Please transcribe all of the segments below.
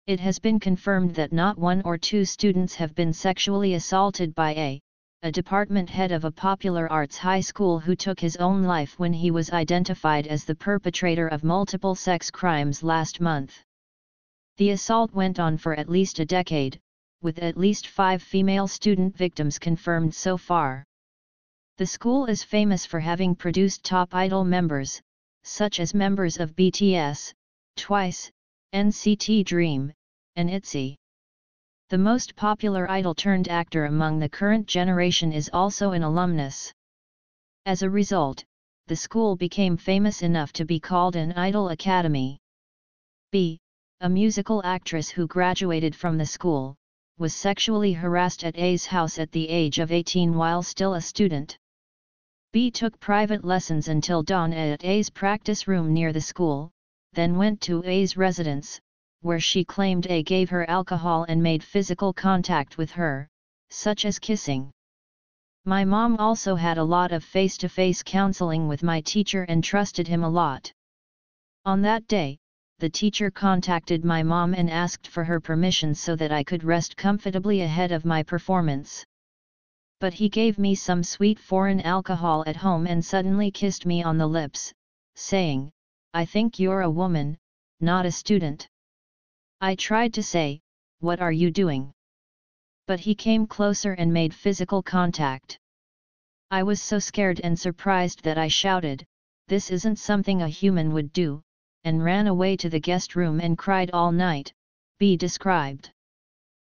It has been confirmed that not one or two students have been sexually assaulted by a department head of a popular arts high school who took his own life when he was identified as the perpetrator of multiple sex crimes last month. The assault went on for at least a decade, with at least 5 female student victims confirmed so far. The school is famous for having produced top idol members, such as members of BTS, TWICE, NCT Dream, and ITZY. The most popular idol-turned-actor among the current generation is also an alumnus. As a result, the school became famous enough to be called an idol academy. B, a musical actress who graduated from the school, was sexually harassed at A's house at the age of 18 while still a student. B took private lessons until dawn at A's practice room near the school, then went to A's residence, where she claimed A gave her alcohol and made physical contact with her, such as kissing. My mom also had a lot of face-to-face counseling with my teacher and trusted him a lot. On that day, the teacher contacted my mom and asked for her permission so that I could rest comfortably ahead of my performance. But he gave me some sweet foreign alcohol at home and suddenly kissed me on the lips, saying, "I think you're a woman, not a student." I tried to say, "What are you doing?" But he came closer and made physical contact. I was so scared and surprised that I shouted, "This isn't something a human would do," and ran away to the guest room and cried all night, B described.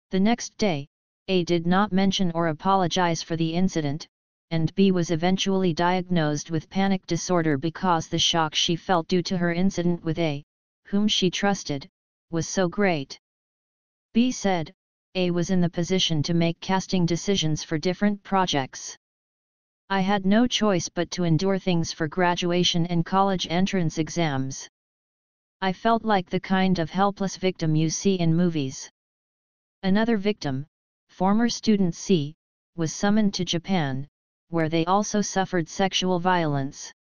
The next day, A did not mention or apologize for the incident, and B was eventually diagnosed with panic disorder because the shock she felt due to her incident with A, whom she trusted, was so great. B said, A was in the position to make casting decisions for different projects. I had no choice but to endure things for graduation and college entrance exams. I felt like the kind of helpless victim you see in movies. Another victim, former student C, was summoned to Japan, where they also suffered sexual violence.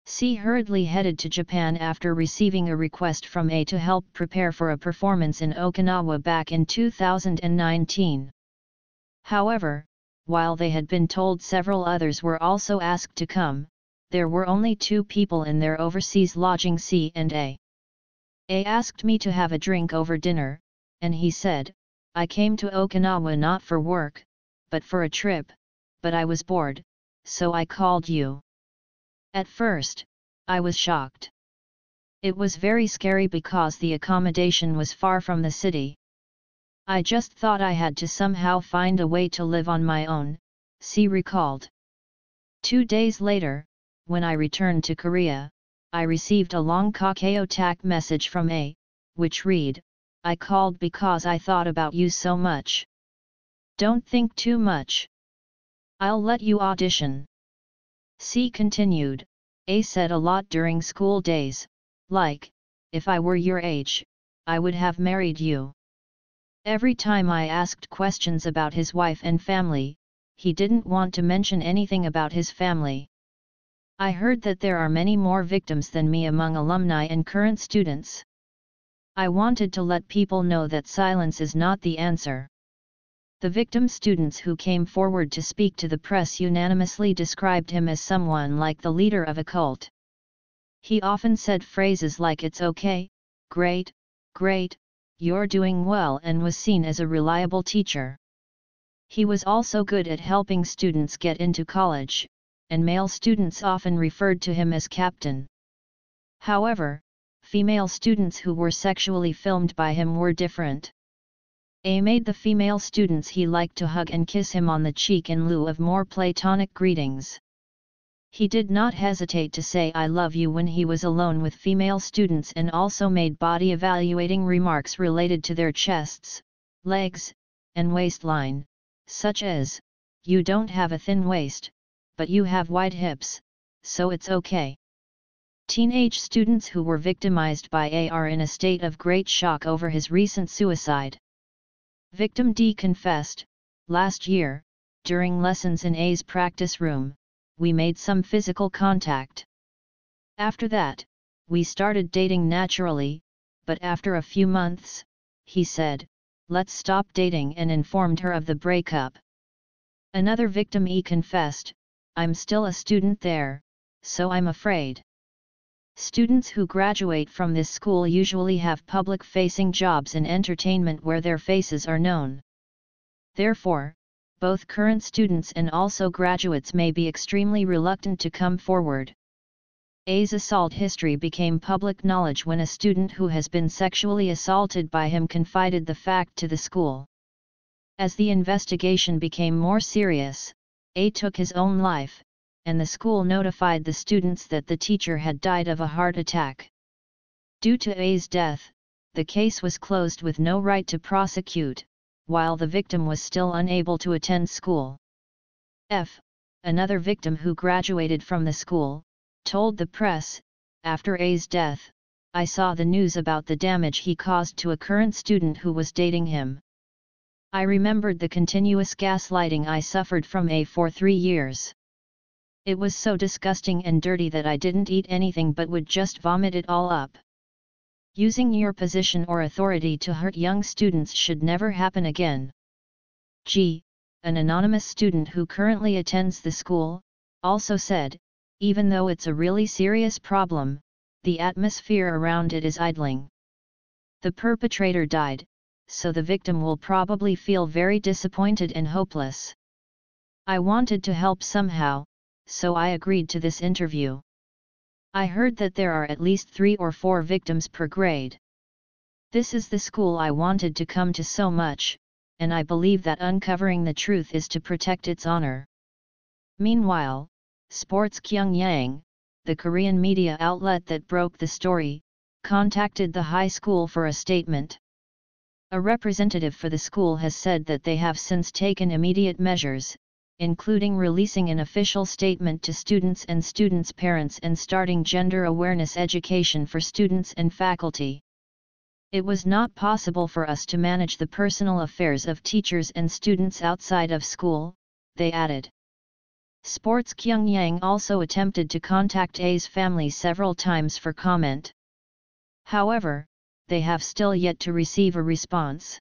C hurriedly headed to Japan after receiving a request from A to help prepare for a performance in Okinawa back in 2019. However, while they had been told several others were also asked to come, there were only 2 people in their overseas lodging, C and A. A asked me to have a drink over dinner, and he said, "I came to Okinawa not for work, but for a trip, but I was bored, so I called you." At first, I was shocked. It was very scary because the accommodation was far from the city. I just thought I had to somehow find a way to live on my own, C recalled. 2 days later, when I returned to Korea, I received a long Kakao Talk message from A, which read, "I called because I thought about you so much. Don't think too much. I'll let you audition." C continued, "A said a lot during school days, like, if I were your age, I would have married you. Every time I asked questions about his wife and family, he didn't want to mention anything about his family. I heard that there are many more victims than me among alumni and current students. I wanted to let people know that silence is not the answer." The victim students who came forward to speak to the press unanimously described him as someone like the leader of a cult. He often said phrases like "it's okay, great, great, you're doing well," and was seen as a reliable teacher. He was also good at helping students get into college, and male students often referred to him as Captain. However, female students who were sexually filmed by him were different. A made the female students he liked to hug and kiss him on the cheek in lieu of more platonic greetings. He did not hesitate to say "I love you" when he was alone with female students, and also made body evaluating remarks related to their chests, legs, and waistline, such as, "You don't have a thin waist, but you have wide hips, so it's okay." Teenage students who were victimized by A are in a state of great shock over his recent suicide. Victim D confessed, "Last year, during lessons in A's practice room, we made some physical contact. After that, we started dating naturally, but after a few months, he said, "Let's stop dating," and informed her of the breakup. Another victim E confessed, "I'm still a student there, so I'm afraid." Students who graduate from this school usually have public-facing jobs in entertainment where their faces are known. Therefore, both current students and also graduates may be extremely reluctant to come forward. A's assault history became public knowledge when a student who has been sexually assaulted by him confided the fact to the school. As the investigation became more serious, A took his own life, and the school notified the students that the teacher had died of a heart attack. Due to A's death, the case was closed with no right to prosecute, while the victim was still unable to attend school. F, another victim who graduated from the school, told the press, "After A's death, I saw the news about the damage he caused to a current student who was dating him. I remembered the continuous gaslighting I suffered from A for 3 years. It was so disgusting and dirty that I didn't eat anything but would just vomit it all up. Using your position or authority to hurt young students should never happen again." G, an anonymous student who currently attends the school, also said, "Even though it's a really serious problem, the atmosphere around it is idling. The perpetrator died, so the victim will probably feel very disappointed and hopeless. I wanted to help somehow, so I agreed to this interview. I heard that there are at least 3 or 4 victims per grade. This is the school I wanted to come to so much, and I believe that uncovering the truth is to protect its honor." Meanwhile, Sports Kyungyang, the Korean media outlet that broke the story, contacted the high school for a statement. A representative for the school has said that they have since taken immediate measures, including releasing an official statement to students and students' parents and starting gender awareness education for students and faculty. "It was not possible for us to manage the personal affairs of teachers and students outside of school," they added. Sports Kyungyang also attempted to contact A's family several times for comment. However, they have still yet to receive a response.